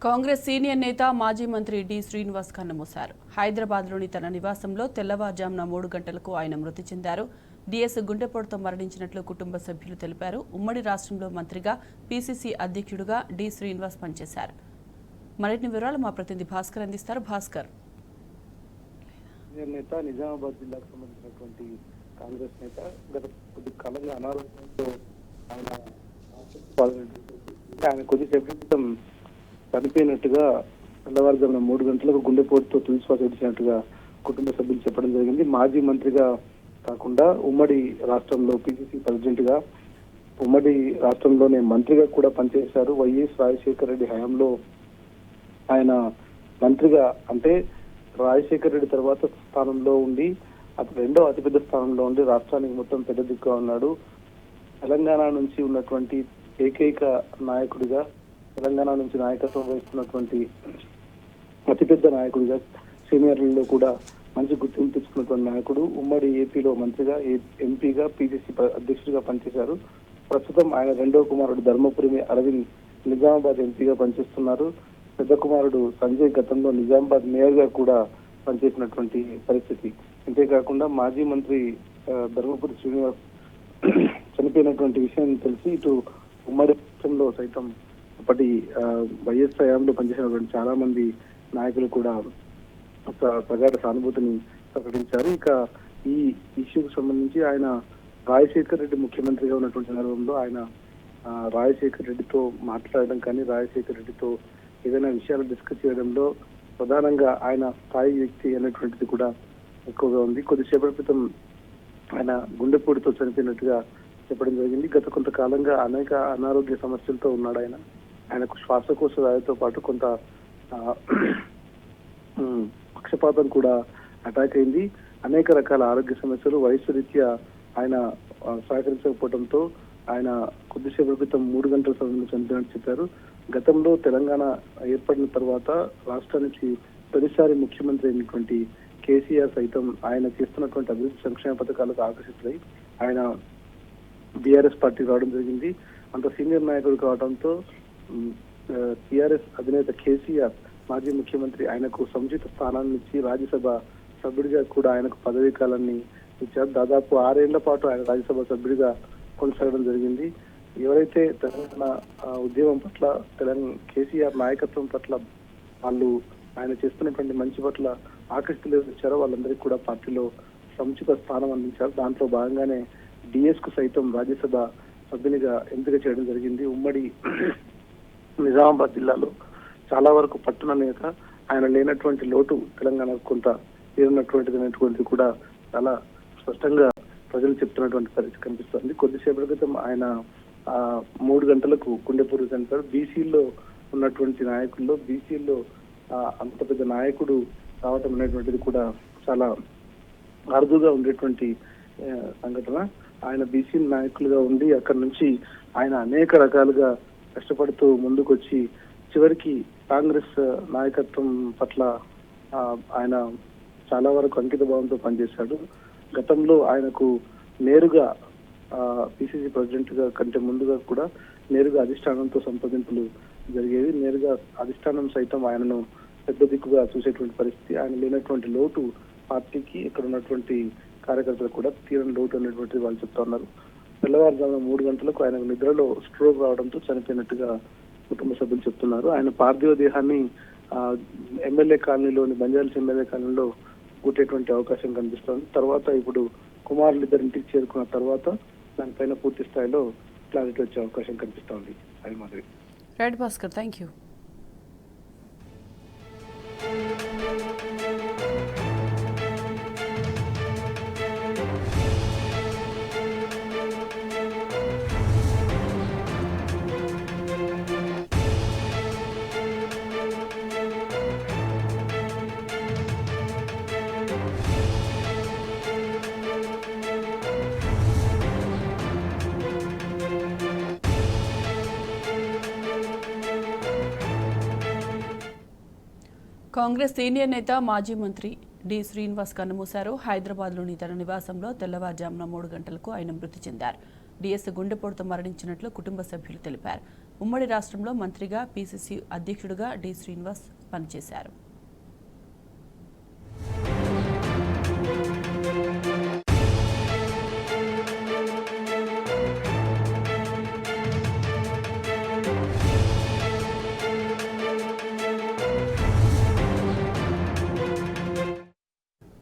Congress senior నేత మాజీ మంత్రి డి శ్రీనివాస్ కన్నుమూశారు. హైదరాబాద్లోని తన నివాసంలో తెల్లవారుజామున 3 గంటలకు ఆయన మృతి చెందారు. డిఎస్ గుండెపోటుతో మరణించినట్లు కుటుంబ సభ్యులు తెలిపారు. ఉమ్మడి రాష్ట్రంలో మంత్రిగా, పీసీసీ అధ్యక్షుడిగా డి శ్రీనివాస్ పనిచేశారు. మరిన్ని వివరాలు మా ప్రతినిధి భాస్కర్ అందిస్తారు. భాస్కర్. నేత నిజామాబాద్ జిల్లాకు సంబంధించినటువంటి కాంగ్రెస్ నేత గత కొద్ది కాలంగా అనారోగ్యంతో ఆయన కొద్దిసేపటి క్రితం చనిపోయినట్టుగా తెల్లవారుజామున 3 గంటలకు గుండెపోటుతో తుది శ్వాస విడిచినట్టుగా కుటుంబ సభ్యులు చెప్పడం జరిగింది. మాజీ మంత్రిగా కాకుండా ఉమ్మడి రాష్ట్రంలో పీసీసీ ప్రెసిడెంట్ గా, ఉమ్మడి రాష్ట్రంలోనే మంత్రిగా కూడా పనిచేశారు. వైఎస్ రాజశేఖర రెడ్డి హయాంలో ఆయన మంత్రిగా, అంటే రాజశేఖర రెడ్డి తర్వాత స్థానంలో ఉండి రెండో అతిపెద్ద స్థానంలో ఉండి రాష్ట్రానికి మొత్తం పెద్ద దిక్కుగా ఉన్నాడు. తెలంగాణ నుంచి ఉన్నటువంటి ఏకైక నాయకుడిగా, తెలంగాణ నుంచి నాయకత్వం వహిస్తున్నటువంటి అతిపెద్ద నాయకుడిగా, సీనియర్లలో కూడా మంచి గుర్తింపు తెచ్చుకున్నటువంటి నాయకుడు. ఉమ్మడి ఏపీలో మంత్రిగా, ఎంపీగా, పీసీసీ అధ్యక్షుడిగా పనిచేశారు. ప్రస్తుతం ఆయన రెండో కుమారుడు ధర్మపురి అరవింద్ నిజామాబాద్ ఎంపీగా పనిచేస్తున్నారు. పెద్ద కుమారుడు సంజయ్ గతంలో నిజామాబాద్ మేయర్ గా కూడా పనిచేసినటువంటి పరిస్థితి. అంతేకాకుండా మాజీ మంత్రి ధర్మపురి శ్రీనివాస్ చనిపోయినటువంటి విషయం తెలిసి ఇటు ఉమ్మడి రాష్ట్రంలో సైతం అప్పటి వైఎస్ హయాంలో పనిచేసినటువంటి చాలా మంది నాయకులు కూడా ప్రగాఢ సానుభూతిని ప్రకటించారు. ఇక ఈ ఇష్యూకు సంబంధించి ఆయన రాజశేఖర్ రెడ్డి ముఖ్యమంత్రిగా ఉన్నటువంటి సందర్భంలో ఆయన రాజశేఖర్ రెడ్డితో మాట్లాడడం కానీ, రాజశేఖర్ రెడ్డితో ఏదైనా విషయాలు డిస్కస్ చేయడంలో ప్రధానంగా ఆయన స్థాయి వ్యక్తి అనేటువంటిది కూడా ఎక్కువగా ఉంది. కొద్దిసేపటి క్రితం ఆయన గుండెపోటుతో చనిపోయినట్టుగా చెప్పడం జరిగింది. గత కొంతకాలంగా అనేక అనారోగ్య సమస్యలతో ఉన్నాడు ఆయన. ఆయనకు శ్వాసకోశ వ్యాధితో పాటు కొంత పక్షపాతం కూడా అటాక్ అయింది. అనేక రకాల ఆరోగ్య సమస్యలు, వయసు రీత్యా ఆయన సహకరించకపోవడంతో ఆయన కొద్దిసేపటి క్రితం 3 గంటల సమయంలో చనిపోయినట్టు చెప్పారు. గతంలో తెలంగాణ ఏర్పడిన తర్వాత రాష్ట్రానికి తొలిసారి ముఖ్యమంత్రి అయినటువంటి కేసీఆర్ సైతం ఆయన చేస్తున్నటువంటి అభివృద్ధి సంక్షేమ పథకాలకు ఆకర్షితులై ఆయన బీఆర్ఎస్ పార్టీ రావడం జరిగింది. అంత సీనియర్ నాయకుడు కావడంతో టీఆర్ఎస్ అధినేత కేసీఆర్, మాజీ ముఖ్యమంత్రి, ఆయనకు సముచిత స్థానాన్ని ఇచ్చి రాజ్యసభ సభ్యుడిగా కూడా ఆయనకు పదవీ కాలాన్ని ఇచ్చారు. దాదాపు 6 ఏళ్ల పాటు ఆయన రాజ్యసభ సభ్యుడిగా కొనసాగడం జరిగింది. ఎవరైతే తెలంగాణ ఉద్యమం పట్ల, కేసీఆర్ నాయకత్వం పట్ల, వాళ్ళు ఆయన చేస్తున్నటువంటి మంచి పట్ల ఆకర్షితులు వచ్చారో వాళ్ళందరికీ కూడా పార్టీలో సముచిత స్థానం అందించారు. దాంట్లో భాగంగానే డిఎస్ కు సైతం రాజ్యసభ సభ్యునిగా ఎంపిక చేయడం జరిగింది. ఉమ్మడి నిజామాబాద్ జిల్లాలో చాలా వరకు పట్టున నేత, ఆయన లేనటువంటి లోటు తెలంగాణకు కొంత తీరున్నటువంటిది కూడా చాలా స్పష్టంగా ప్రజలు చెప్తున్నటువంటి పరిస్థితి కనిపిస్తుంది. కొద్దిసేపటి క్రితం ఆయన 3 గంటలకు గుండెపోటు చనిపోయారు. బీసీలో ఉన్నటువంటి నాయకుల్లో, బీసీలో అంత పెద్ద నాయకుడు రావటం అనేటువంటిది కూడా చాలా అరుదుగా ఉండేటువంటి సంఘటన. ఆయన బీసీ నాయకులుగా ఉండి అక్కడి నుంచి ఆయన అనేక రకాలుగా కష్టపడుతూ ముందుకొచ్చి చివరికి కాంగ్రెస్ నాయకత్వం పట్ల ఆయన చాలా వరకు అంకిత భావంతో పనిచేశాడు. గతంలో ఆయనకు నేరుగా పిసిసి ప్రెసిడెంట్ గా కంటే ముందుగా కూడా నేరుగా అధిష్టానంతో సంప్రదింపులు జరిగేవి. నేరుగా అధిష్టానం సైతం ఆయనను పెద్ద దిక్కుగా చూసేటువంటి పరిస్థితి. ఆయన లేనటువంటి లోటు పార్టీకి, ఇక్కడ ఉన్నటువంటి కార్యకర్తలు కూడా తీరని లోటు అనేటువంటిది వాళ్ళు చెప్తా ఉన్నారు. తెల్లవారుజామున 3 గంటలకు ఆయన నిద్రలో స్ట్రోక్ రావడంతో చనిపోయినట్టుగా కుటుంబ సభ్యులు చెప్తున్నారు. ఆయన పార్థివ దేహాన్ని ఎమ్మెల్యే కాలనీలోని, బంజారాహిల్స్ ఎమ్మెల్యే కాలనీలో కూటేటువంటి అవకాశం కనిపిస్తోంది. తర్వాత ఇప్పుడు కుమారులు ఇద్దరు ఇంటికి చేరుకున్న తర్వాత దానిపైన పూర్తి స్థాయిలో క్లారిటీ వచ్చే అవకాశం కనిపిస్తోంది. అది మాదిరి. Right Bhaskar, thank you. Congress senior నేత, మాజీ మంత్రి డి శ్రీనివాస్ కన్నుమూశారు. హైదరాబాద్లోని తన నివాసంలో తెల్లవారుజామున 3 గంటలకు ఆయన మృతి చెందారు. డిఎస్ గుండెపోటుతో మరణించినట్లు కుటుంబ సభ్యులు తెలిపారు. ఉమ్మడి రాష్ట్రంలో మంత్రిగా, పీసీసీ అధ్యక్షుడిగా డి శ్రీనివాస్ పనిచేశారు.